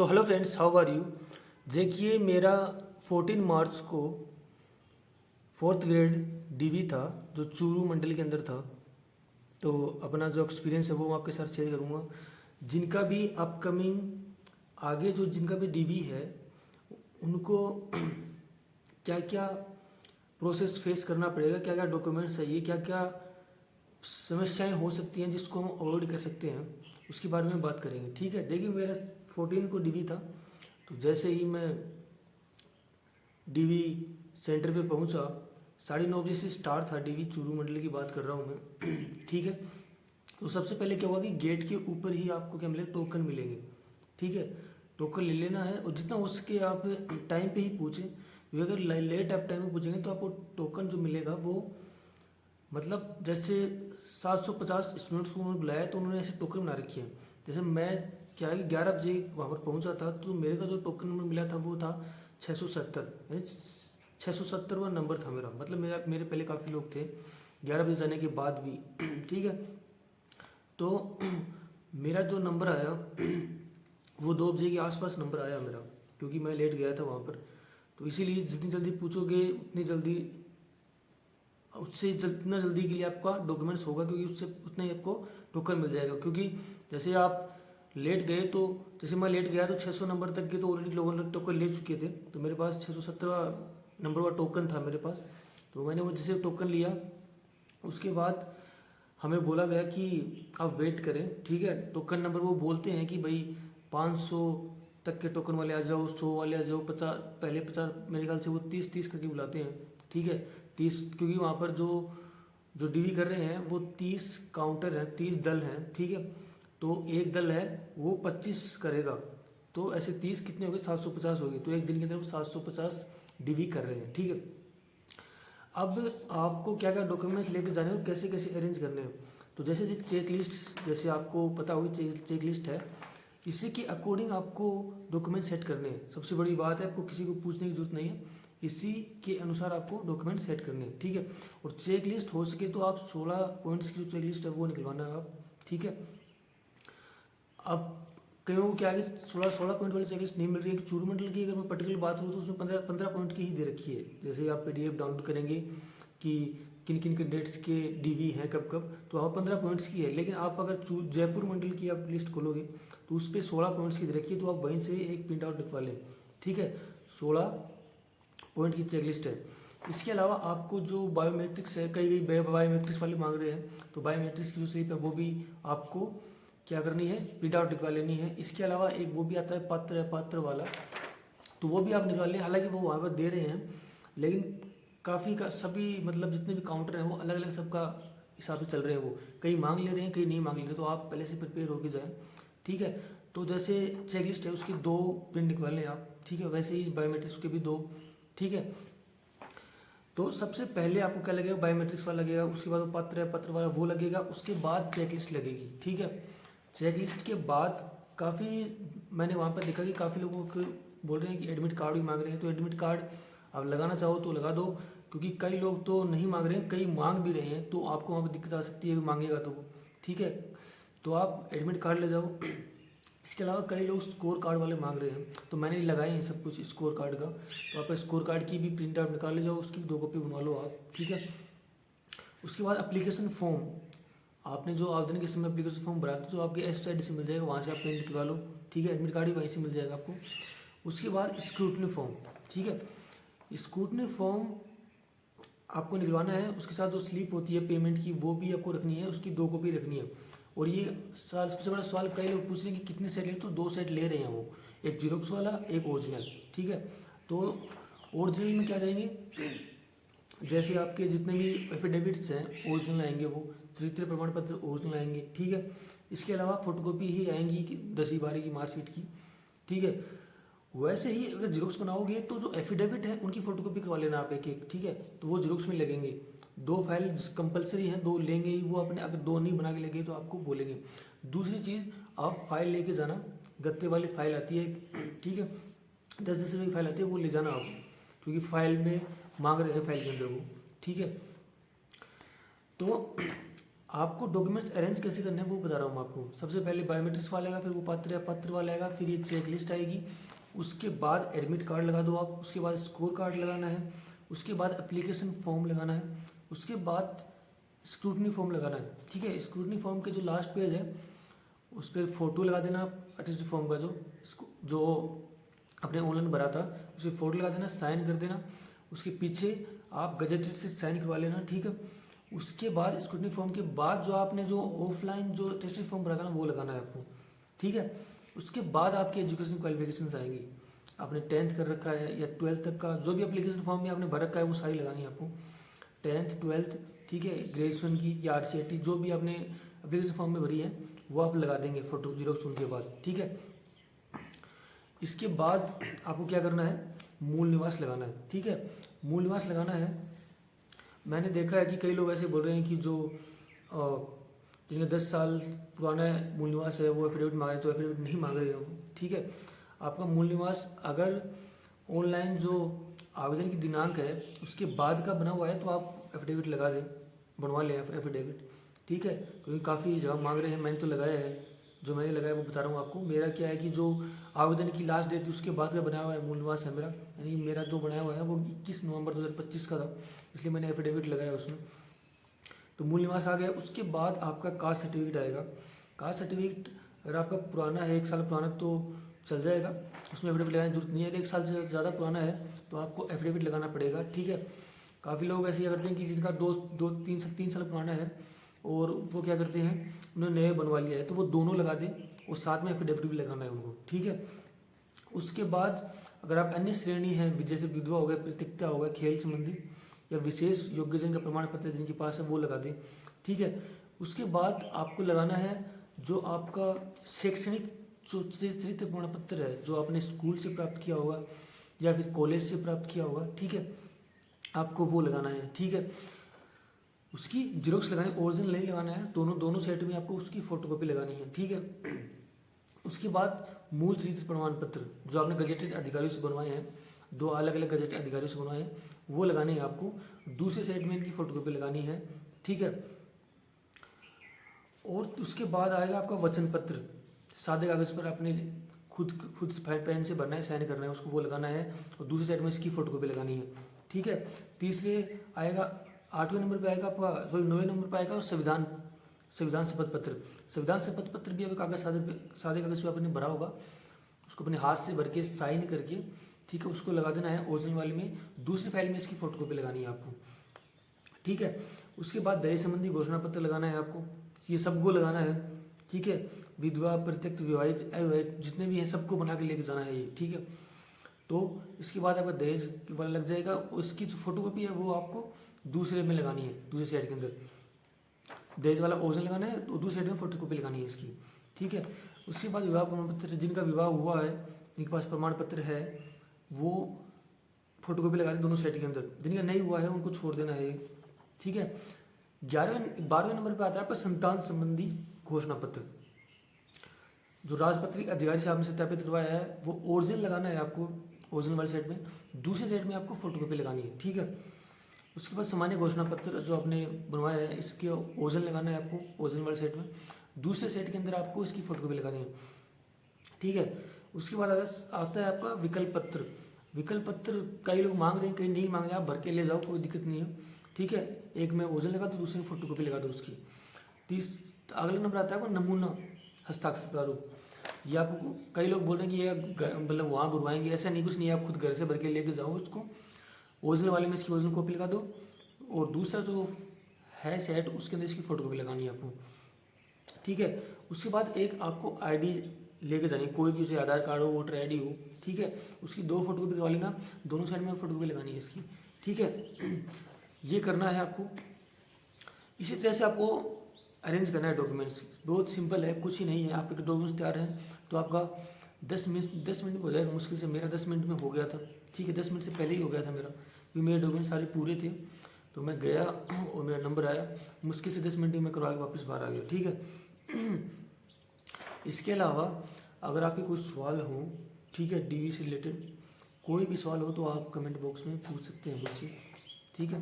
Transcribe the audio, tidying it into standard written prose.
So hello friends, how are you. देखिए, मेरा 14 मार्च को 4th ग्रेड डीवी था जो चूरू मंडल के अंदर था। तो अपना जो एक्सपीरियंस है वो मैं आपके साथ शेयर करूँगा। जिनका भी अपकमिंग आगे जो जिनका भी डीवी है उनको क्या क्या प्रोसेस फेस करना पड़ेगा, क्या क्या डॉक्यूमेंट्स चाहिए, क्या क्या समस्याएं हो सकती हैं जिसको हम अवॉइड कर सकते हैं, उसके बारे में बात करेंगे। ठीक है, देखिए मेरा 14 को डीवी था। तो जैसे ही मैं डीवी सेंटर पे पहुंचा, 9:30 से स्टार्ट था डीवी, चूरू मंडल की बात कर रहा हूँ मैं। ठीक है, तो सबसे पहले क्या हुआ कि गेट के ऊपर ही आपको क्या मिलेगा, टोकन मिलेंगे। ठीक है, टोकन ले लेना है और जितना हो सके आप टाइम पे ही पूछें, क्योंकि अगर लेट आप टाइम में पूछेंगे तो आपको टोकन जो मिलेगा वो मतलब जैसे 750 स्टूडेंट्स को उन्होंने बुलाया तो उन्होंने ऐसे टोकन बना रखी है। जैसे मैं क्या है कि 11 बजे वहाँ पर पहुँचा था तो मेरे का जो टोकन नंबर मिला था वो था 670, यानी 670वां नंबर था मेरा। मतलब मेरे पहले काफ़ी लोग थे 11 बजे जाने के बाद भी। ठीक है, तो मेरा जो नंबर आया वो 2 बजे के आसपास नंबर आया मेरा, क्योंकि मैं लेट गया था वहाँ पर। तो इसीलिए जितनी जल्दी पूछोगे उतनी जल्दी जितना जल्दी के लिए आपका डॉक्यूमेंट्स होगा, क्योंकि उससे उतना ही आपको टोकन मिल जाएगा। क्योंकि जैसे आप लेट गए तो जैसे मैं लेट गया तो 600 नंबर तक के तो ऑलरेडी लोगों ने टोकन ले चुके थे, तो मेरे पास 670वां नंबर का टोकन था मेरे पास। तो मैंने वो जैसे टोकन लिया उसके बाद हमें बोला गया कि आप वेट करें। ठीक है, टोकन नंबर वो बोलते हैं कि भाई 500 तक के टोकन वाले आ जाओ, 100 वाले आ जाओ, 50 पहले 50 मेरे ख्याल से वो 30 करके बुलाते हैं। ठीक है, 30, क्योंकि वहाँ पर जो जो डीवी कर रहे हैं वो 30 काउंटर हैं, 30 दल हैं। ठीक है, तो एक दल है वो 25 करेगा, तो ऐसे 30 कितने हो गए, 750 हो गए। तो एक दिन के अंदर वो 750 डीवी कर रहे हैं। ठीक है, अब आपको क्या क्या डॉक्यूमेंट लेके जाने हैं और कैसे कैसे अरेंज करने हैं। तो जैसे चेक लिस्ट, जैसे आपको पता होगी चेक लिस्ट है, इसी के अकॉर्डिंग आपको डॉक्यूमेंट सेट करने हैं। सबसे बड़ी बात है, आपको किसी को पूछने की जरूरत नहीं है, इसी के अनुसार आपको डॉक्यूमेंट सेट करने हैं। ठीक है, और चेक लिस्ट हो सके तो आप 16 पॉइंट्स की जो चेक लिस्ट है वो निकलवाना है आप। ठीक है, अब कईयों को क्या है कि 16 पॉइंट वाली चेकलिस्ट नहीं मिल रही है। कि चूरू मंडल की अगर मैं पर्टिकुलर बात करूँ तो उसमें 15 पॉइंट की ही दे रखी है। जैसे आप पीडीएफ डाउनलोड करेंगे कि किन किन कैंडिडेट्स के डीवी हैं कब कब, तो वहाँ 15 पॉइंट्स की है। लेकिन आप अगर जयपुर मंडल की आप लिस्ट खोलोगे तो उस पर 16 पॉइंट्स की दे रखी है, तो आप वहीं से एक प्रिंट आउट निकलवा लें। ठीक है, 16 पॉइंट की चेकलिस्ट है। इसके अलावा आपको जो बायोमेट्रिक्स है, कई बायोमेट्रिक्स वाले मांग रहे हैं, तो बायोमेट्रिक्स की जो स्लिप है वो भी आपको क्या करनी है, प्रिंट आउट निकलवा लेनी है। इसके अलावा एक वो भी आता है पात्र वाला, तो वो भी आप निकलवा लें। हालांकि वो वहाँ पर दे रहे हैं, लेकिन काफ़ी का सभी मतलब जितने भी काउंटर हैं वो अलग अलग सबका हिसाब से चल रहे हैं। वो कई मांग ले रहे हैं, कई नहीं मांग ले रहे, तो आप पहले से प्रिपेयर होके जाएँ। ठीक है, तो जैसे चेकलिस्ट है उसकी 2 प्रिंट निकलवा लें आप। ठीक है, वैसे ही बायोमेट्रिक्स के भी 2। ठीक है, तो सबसे पहले आपको क्या लगेगा, बायोमेट्रिक्स वाला लगेगा, उसके बाद वो पत्र वाला वो लगेगा, उसके बाद चेकलिस्ट लगेगी। ठीक है, चेकलिस्ट के बाद काफ़ी मैंने वहाँ पर देखा कि काफ़ी लोगों को बोल रहे हैं कि एडमिट कार्ड भी मांग रहे हैं। तो एडमिट कार्ड आप लगाना चाहो तो लगा दो, क्योंकि कई लोग तो नहीं मांग रहे हैं, कई मांग भी रहे हैं, तो आपको वहाँ पर दिक्कत आ सकती है कि मांगेगा तो वो। ठीक है, तो आप एडमिट कार्ड ले जाओ। इसके अलावा कई लोग स्कोर कार्ड वाले मांग रहे हैं, तो मैंने लगाए हैं सब कुछ स्कोर कार्ड का। तो आप स्कोर कार्ड की भी प्रिंट आउट निकाल ले जाओ, उसकी भी 2 कॉपी बनवा लो आप। ठीक है, उसके बाद एप्लीकेशन फॉर्म, आपने जो आवेदन के समय एप्लीकेशन फॉर्म भरा था तो आपके SSID से मिल जाएगा, वहाँ से आप प्रिंट निकलवा लो। ठीक है, एडमिट कार्ड भी वहीं से मिल जाएगा आपको। उसके बाद स्क्रूटनी फॉर्म। ठीक है, स्क्रूटनी फॉर्म आपको निकलवाना है, उसके साथ जो स्लिप होती है पेमेंट की वो भी आपको रखनी है, उसकी 2 कॉपी रखनी है। और ये सबसे बड़ा सवाल, कई लोग पूछ रहे हैं कि कितने सेट ले, तो 2 सेट ले रहे हैं वो, एक जीरोक्स वाला एक ओरिजिनल। ठीक है, तो ओरिजिनल में क्या जाएंगे, जैसे आपके जितने भी एफिडेविट्स हैं ओरिजिनल आएंगे, वो चरित्र प्रमाण पत्र ओरिजिनल आएंगे। ठीक है, इसके अलावा फोटोकॉपी ही आएंगी कि 10वीं 12वीं की मार्कशीट की। ठीक है, वैसे ही अगर जीरोक्स बनाओगे तो जो एफिडेविट है उनकी फोटोकॉपी करवा लेना आप एक एक। ठीक है, तो वो जीरोक्स में लगेंगे। 2 फाइल कंपलसरी हैं, 2 लेंगे ही वो अपने, अगर 2 नहीं बना के लगे तो आपको बोलेंगे। दूसरी चीज़, आप फाइल लेके जाना, गत्ते वाली फाइल आती है एक। ठीक है, 10 रुपये की फाइल आती है, वो ले जाना आप, क्योंकि फाइल में मांग रहे हैं फाइल के अंदर वो। ठीक है, तो आपको डॉक्यूमेंट्स अरेंज कैसे करने हैं वो बता रहा हूँ मैं आपको। सबसे पहले बायोमेट्रिक्स वाला आएगा, फिर वो पात्र वाला आएगा, फिर ये चेक लिस्ट आएगी, उसके बाद एडमिट कार्ड लगा दो आप, उसके बाद स्कोर कार्ड लगाना है, उसके बाद एप्लीकेशन फॉर्म लगाना है, उसके बाद स्क्रूटनी फॉर्म लगाना है। ठीक है, स्क्रूटनी फॉर्म के जो लास्ट पेज है उस पर फोटो लगा देना आप अटेस्ट फॉर्म का, जो अपने ऑनलाइन भरा था उसे फोटो लगा देना, साइन कर देना, उसके पीछे आप गजेटेड से साइन करवा लेना। ठीक है, उसके बाद स्क्रूटनी फॉर्म के बाद जो आपने जो ऑफलाइन जो टेस्ट फॉर्म भरा था ना वो लगाना है आपको। ठीक है, उसके बाद आपकी एजुकेशन क्वालिफिकेशन आएंगी, आपने 10th कर रखा है या 12th तक का जो भी एप्लीकेशन फॉर्म में आपने भर रखा है वो सारी लगानी है आपको, 10th 12th। ठीक है, ग्रेजुएशन की या RCET जो भी आपने एप्लीकेशन फॉर्म में भरी है वो आप लगा देंगे फोटो जीरोक्स उनके बाद। ठीक है, इसके बाद आपको क्या करना है, मूल निवास लगाना है। ठीक है, मूल निवास लगाना है। मैंने देखा है कि कई लोग ऐसे बोल रहे हैं कि जो जिनका 10 साल पुराना मूल निवास है वो एफिडेविट मांग रहे हैं, तो एफिडेविट नहीं मांग रहे हो। ठीक है, आपका मूल निवास अगर ऑनलाइन जो आवेदन की दिनांक है उसके बाद का बना हुआ है तो आप एफिडेविट लगा दें, बनवा लें एफिडेविट। ठीक है, क्योंकि काफ़ी जगह मांग रहे हैं, मैंने तो लगाया है, जो मैंने लगाया वो बता रहा हूँ आपको। मेरा क्या है कि जो आवेदन की लास्ट डेट उसके बाद का बनाया हुआ है मूल निवास है मेरा, यानी मेरा जो बनाया हुआ है वो 21 नवंबर 2025 का था, इसलिए मैंने एफिडेविट लगाया उसमें। तो मूल निवास आ गया। उसके बाद आपका कास्ट सर्टिफिकेट आएगा। कास्ट सर्टिफिकेट अगर आपका पुराना है, 1 साल पुराना, तो चल जाएगा, उसमें एफिडेविट लगाने की जरूरत नहीं है। 1 साल से ज़्यादा पुराना है तो आपको एफिडेविट लगाना पड़ेगा। ठीक है, काफ़ी लोग ऐसे करते हैं कि जिनका 3 साल पुराना है और वो क्या करते हैं, उन्होंने नए बनवा लिया है, तो वो दोनों लगा दें और साथ में एफिडेविट भी लगाना है उनको। ठीक है, उसके बाद अगर आप अन्य श्रेणी हैं, जैसे विधवा हो गया, प्रतिक्ता हो गया, खेल संबंधी या विशेष योग्यजन का प्रमाण पत्र जिनके पास है वो लगा दें। ठीक है, उसके बाद आपको लगाना है जो आपका शैक्षणिक जो चरित्र प्रमाण पत्र है, जो आपने स्कूल से प्राप्त किया होगा या फिर कॉलेज से प्राप्त किया होगा। ठीक है, आपको वो लगाना है। ठीक है, उसकी जीरोक्स लगानी, ओरिजिनल नहीं लगाना है, दोनों सेट में आपको उसकी फोटोकॉपी लगानी है। ठीक है, उसके बाद मूल चरित्र प्रमाण पत्र जो आपने गजेटेड अधिकारियों से बनवाए हैं, 2 अलग अलग गजेटेड अधिकारियों से बनवाए हैं, वो लगाने हैं आपको, दूसरे सेट में इनकी फोटोकॉपी लगानी है। ठीक है, और उसके बाद आएगा आपका वचन पत्र, सादे कागज पर आपने खुद पेन से भरना है, साइन करना है, उसको वो लगाना है, और दूसरे साइड में इसकी फोटोकॉपी लगानी है। ठीक है, तीसरे आएगा 8वें नंबर पे आएगा आपका, 9वें नंबर पे आएगा संविधान शपथ पत्र। संविधान शपथ पत्र भी अभी सादे कागज पे आपने भरा होगा, उसको अपने हाथ से भर के साइन करके, ठीक है, उसको लगा देना है ओरिजिनल वाले में, दूसरी फाइल में इसकी फोटोकॉपी लगानी है आपको। ठीक है, उसके बाद दहेज संबंधी घोषणा पत्र लगाना है आपको, ये सबको लगाना है। ठीक है, विधवा, प्रत्यक्ष, विवाहित, अविवाहित जितने भी हैं सबको बना के लेके जाना है ये। ठीक है, तो इसके बाद आपका दहेज वाला लग जाएगा, उसकी जो फोटोकॉपी है वो आपको दूसरे में लगानी है, दूसरे साइड के अंदर दहेज वाला ओरिजिनल लगाना है, तो दूसरे साइड में फोटोकॉपी लगानी है इसकी। ठीक है, उसके बाद विवाह प्रमाण पत्र, जिनका विवाह हुआ है, जिनके पास प्रमाण पत्र है, वो फोटोकॉपी लगा दें दोनों साइड के अंदर, जिनका नहीं हुआ है उनको छोड़ देना है। ठीक है, 12वें नंबर पे आता है आपका संतान संबंधी घोषणा पत्र, जो राजपत्रित अधिकारी साहब ने सत्यापित करवाया है वो ओरिजिनल लगाना है आपको, ओरिजिनल वाली साइड में, दूसरी साइड में आपको फोटोकॉपी लगानी है। ठीक है, उसके बाद सामान्य घोषणा पत्र जो आपने बनवाया है इसके ओरिजिनल लगाना है आपको, ओरिजिनल वाली साइड में, दूसरे साइड के अंदर आपको इसकी फोटोकॉपी लगानी है। ठीक है, उसके बाद आता है आपका विकल्प पत्र। विकल्प पत्र कई लोग मांग रहे हैं, कई नहीं मांग रहे हैं, आप भर के ले जाओ, कोई दिक्कत नहीं है। ठीक है, एक में ओरिजिनल लगा दो, दूसरे में फोटोकॉपी लगा दो उसकी। अगला नंबर आता है आपका नमूना हस्ताक्षर प्रारूप। ये आपको कई लोग बोल रहे हैं कि ये मतलब वहाँ भरवाएंगे, ऐसा नहीं, कुछ नहीं है, आप खुद घर से भर के लेके जाओ उसको, ओरिजिनल वाले में इसकी ओरिजिनल कॉपी लगा दो, और दूसरा जो है सेट उसके अंदर इसकी फोटोकॉपी लगानी है आपको। ठीक है, उसके बाद एक आपको आईडी लेके जानी है, कोई भी उसे आधार कार्ड हो, वोटर आईडी हो। ठीक है, उसकी 2 फोटोकॉपी करवा लेना, दोनों साइड में फोटोकॉपी लगानी है इसकी। ठीक है, ये करना है आपको। इसी तरह से आपको अरेंज करना है डॉक्यूमेंट्स, बहुत सिंपल है, कुछ ही नहीं है। आपके डॉक्यूमेंट्स तैयार हैं तो आपका 10 मिनट में हो जाएगा, मुश्किल से मेरा 10 मिनट में हो गया था। ठीक है, 10 मिनट से पहले ही हो गया था मेरा, क्योंकि मेरे डॉक्यूमेंट सारे पूरे थे, तो मैं गया और मेरा नंबर आया, मुश्किल से 10 मिनट में मैं करवा के वापस बाहर आ गया। ठीक है, इसके अलावा अगर आपके कोई सवाल हो, ठीक है, DV से रिलेटेड कोई भी सवाल हो तो आप कमेंट बॉक्स में पूछ सकते हैं मुझसे। ठीक है।